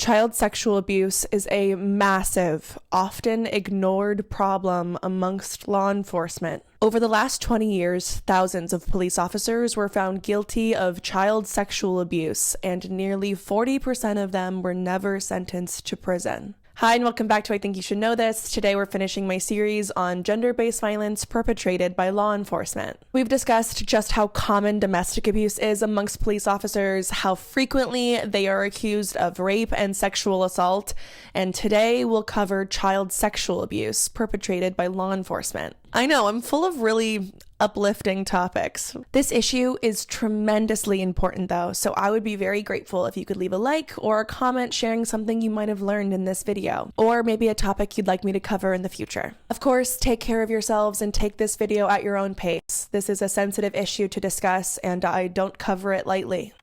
Child sexual abuse is a massive, often ignored problem amongst law enforcement. Over the last 20 years, thousands of police officers were found guilty of child sexual abuse, and nearly 40% of them were never sentenced to prison. Hi, and welcome back to I Think You Should Know This. Today we're finishing my series on gender-based violence perpetrated by law enforcement. We've discussed just how common domestic abuse is amongst police officers, how frequently they are accused of rape and sexual assault, and today we'll cover child sexual abuse perpetrated by law enforcement. I know, I'm full of really uplifting topics. This issue is tremendously important though, so I would be very grateful if you could leave a like or a comment sharing something you might have learned in this video, or maybe a topic you'd like me to cover in the future. Of course, take care of yourselves and take this video at your own pace. This is a sensitive issue to discuss, and I don't cover it lightly.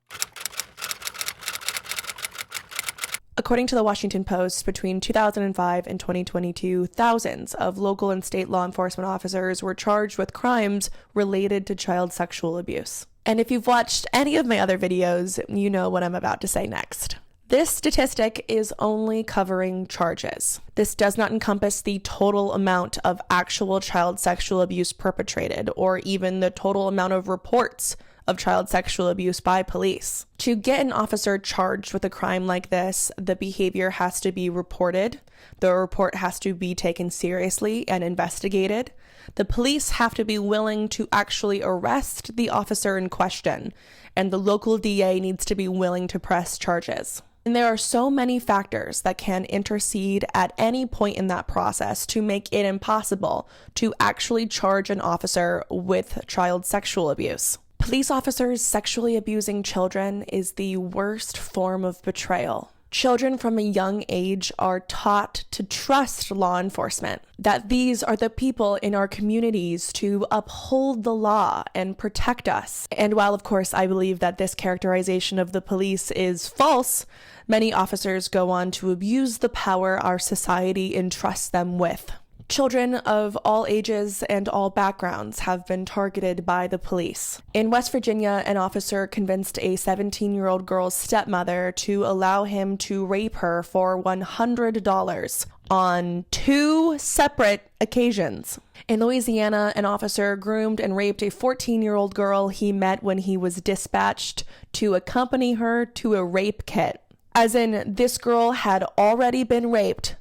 According to the Washington Post, between 2005 and 2022, thousands of local and state law enforcement officers were charged with crimes related to child sexual abuse. And if you've watched any of my other videos, you know what I'm about to say next. This statistic is only covering charges. This does not encompass the total amount of actual child sexual abuse perpetrated, or even the total amount of reports of child sexual abuse by police. To get an officer charged with a crime like this, the behavior has to be reported, the report has to be taken seriously and investigated, the police have to be willing to actually arrest the officer in question, and the local DA needs to be willing to press charges. And there are so many factors that can intercede at any point in that process to make it impossible to actually charge an officer with child sexual abuse. Police officers sexually abusing children is the worst form of betrayal. Children from a young age are taught to trust law enforcement, that these are the people in our communities to uphold the law and protect us. And while, of course, I believe that this characterization of the police is false, many officers go on to abuse the power our society entrusts them with. Children of all ages and all backgrounds have been targeted by the police. In West Virginia, an officer convinced a 17-year-old girl's stepmother to allow him to rape her for $100 on 2 separate occasions. In Louisiana, an officer groomed and raped a 14-year-old girl he met when he was dispatched to accompany her to a rape kit. As in, this girl had already been raped.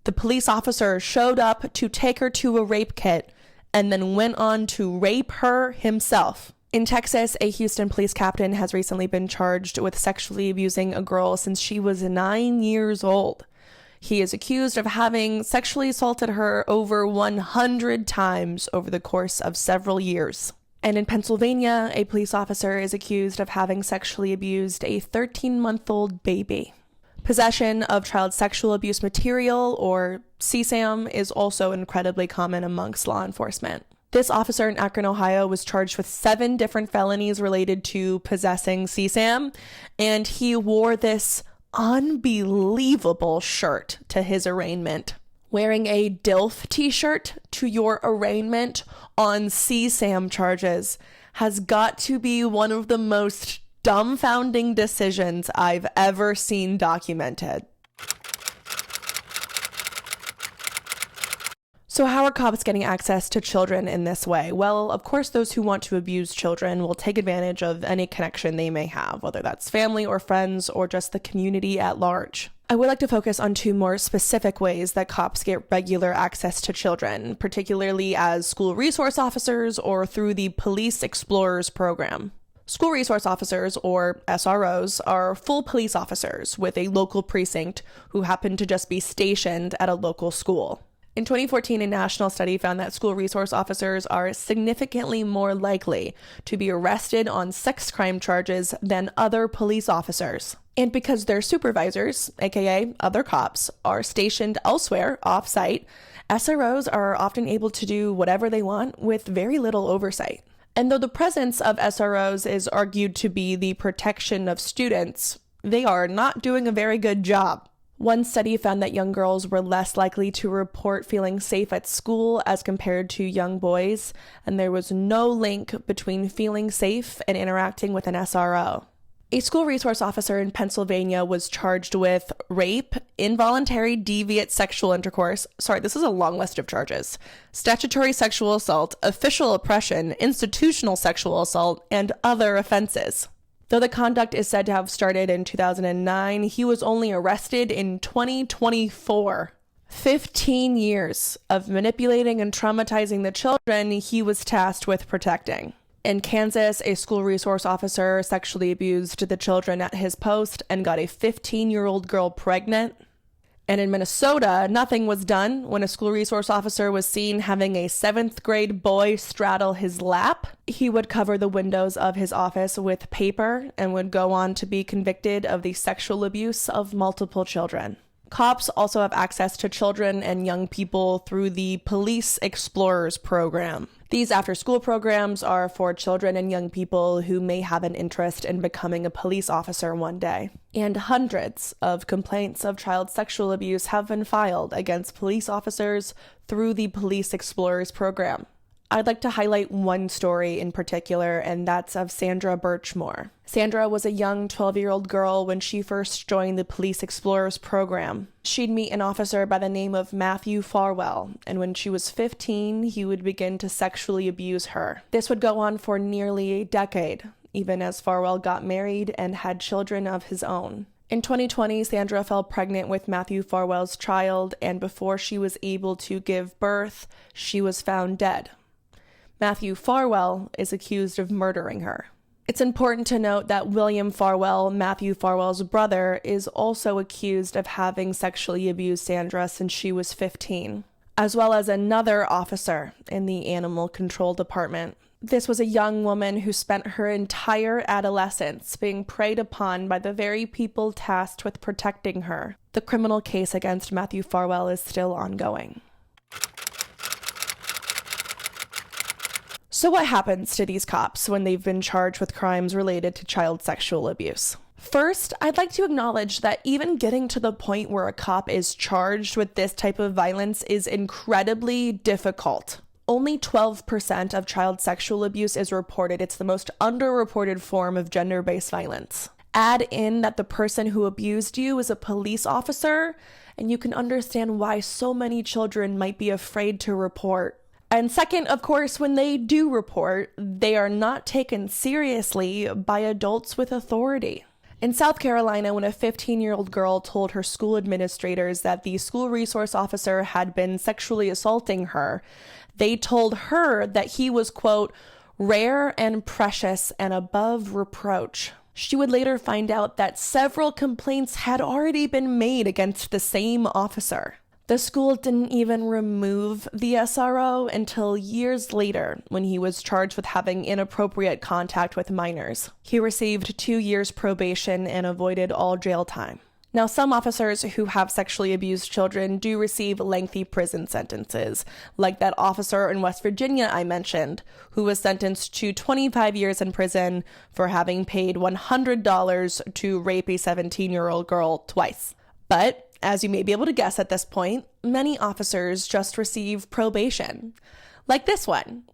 The police officer showed up to take her to a rape kit and then went on to rape her himself. In Texas, a Houston police captain has recently been charged with sexually abusing a girl since she was 9 years old. He is accused of having sexually assaulted her over 100 times over the course of several years. And in Pennsylvania, a police officer is accused of having sexually abused a 13-month-old baby. Possession of child sexual abuse material, or CSAM, is also incredibly common amongst law enforcement. This officer in Akron, Ohio was charged with 7 different felonies related to possessing CSAM, and he wore this unbelievable shirt to his arraignment. Wearing a DILF t-shirt to your arraignment on CSAM charges has got to be one of the most dumbfounding decisions I've ever seen documented. So how are cops getting access to children in this way? Well, of course, those who want to abuse children will take advantage of any connection they may have, whether that's family or friends or just the community at large. I would like to focus on 2 more specific ways that cops get regular access to children, particularly as school resource officers or through the Police Explorers program. School resource officers, or SROs, are full police officers with a local precinct who happen to just be stationed at a local school. In 2014, a national study found that school resource officers are significantly more likely to be arrested on sex crime charges than other police officers. And because their supervisors, aka other cops, are stationed elsewhere off-site, SROs are often able to do whatever they want with very little oversight. And though the presence of SROs is argued to be the protection of students, they are not doing a very good job. One study found that young girls were less likely to report feeling safe at school as compared to young boys, and there was no link between feeling safe and interacting with an SRO. A school resource officer in Pennsylvania was charged with rape, involuntary deviant sexual intercourse. Sorry, this is a long list of charges. Statutory sexual assault, official oppression, institutional sexual assault, and other offenses. Though the conduct is said to have started in 2009, he was only arrested in 2024. 15 years of manipulating and traumatizing the children he was tasked with protecting. In Kansas, a school resource officer sexually abused the children at his post and got a 15-year-old girl pregnant. And in Minnesota, nothing was done when a school resource officer was seen having a 7th grade boy straddle his lap. He would cover the windows of his office with paper and would go on to be convicted of the sexual abuse of multiple children. Cops also have access to children and young people through the Police Explorers program. These after-school programs are for children and young people who may have an interest in becoming a police officer one day. And hundreds of complaints of child sexual abuse have been filed against police officers through the Police Explorers program. I'd like to highlight one story in particular, and that's of Sandra Birchmore. Sandra was a young 12-year-old girl when she first joined the Police Explorers program. She'd meet an officer by the name of Matthew Farwell, and when she was 15, he would begin to sexually abuse her. This would go on for nearly a decade, even as Farwell got married and had children of his own. In 2020, Sandra fell pregnant with Matthew Farwell's child, and before she was able to give birth, she was found dead. Matthew Farwell is accused of murdering her. It's important to note that William Farwell, Matthew Farwell's brother, is also accused of having sexually abused Sandra since she was 15, as well as another officer in the Animal Control Department. This was a young woman who spent her entire adolescence being preyed upon by the very people tasked with protecting her. The criminal case against Matthew Farwell is still ongoing. So what happens to these cops when they've been charged with crimes related to child sexual abuse? First, I'd like to acknowledge that even getting to the point where a cop is charged with this type of violence is incredibly difficult. Only 12% of child sexual abuse is reported. It's the most underreported form of gender-based violence. Add in that the person who abused you is a police officer, and you can understand why so many children might be afraid to report. And second, of course, when they do report, they are not taken seriously by adults with authority. In South Carolina, when a 15-year-old girl told her school administrators that the school resource officer had been sexually assaulting her, they told her that he was, quote, rare and precious and above reproach. She would later find out that several complaints had already been made against the same officer. The school didn't even remove the SRO until years later when he was charged with having inappropriate contact with minors. He received 2 years probation and avoided all jail time. Now, some officers who have sexually abused children do receive lengthy prison sentences, like that officer in West Virginia I mentioned, who was sentenced to 25 years in prison for having paid $100 to rape a 17-year-old girl twice. But as you may be able to guess at this point, many officers just receive probation. Like this one,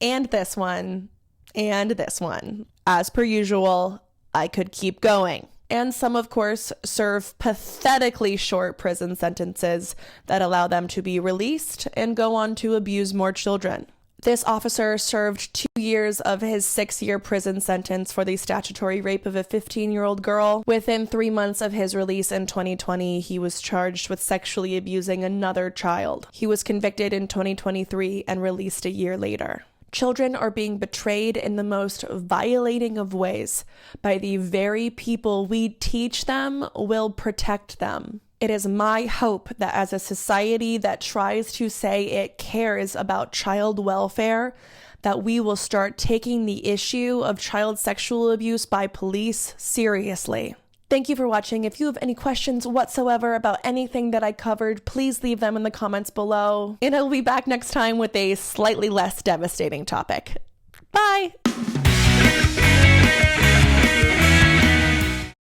and this one, and this one. As per usual, I could keep going. And some, of course, serve pathetically short prison sentences that allow them to be released and go on to abuse more children. This officer served 2 years of his 6-year prison sentence for the statutory rape of a 15-year-old girl. Within 3 months of his release in 2020, he was charged with sexually abusing another child. He was convicted in 2023 and released a year later. Children are being betrayed in the most violating of ways by the very people we teach them will protect them. It is my hope that as a society that tries to say it cares about child welfare, that we will start taking the issue of child sexual abuse by police seriously. Thank you for watching. If you have any questions whatsoever about anything that I covered, please leave them in the comments below. And I'll be back next time with a slightly less devastating topic. Bye!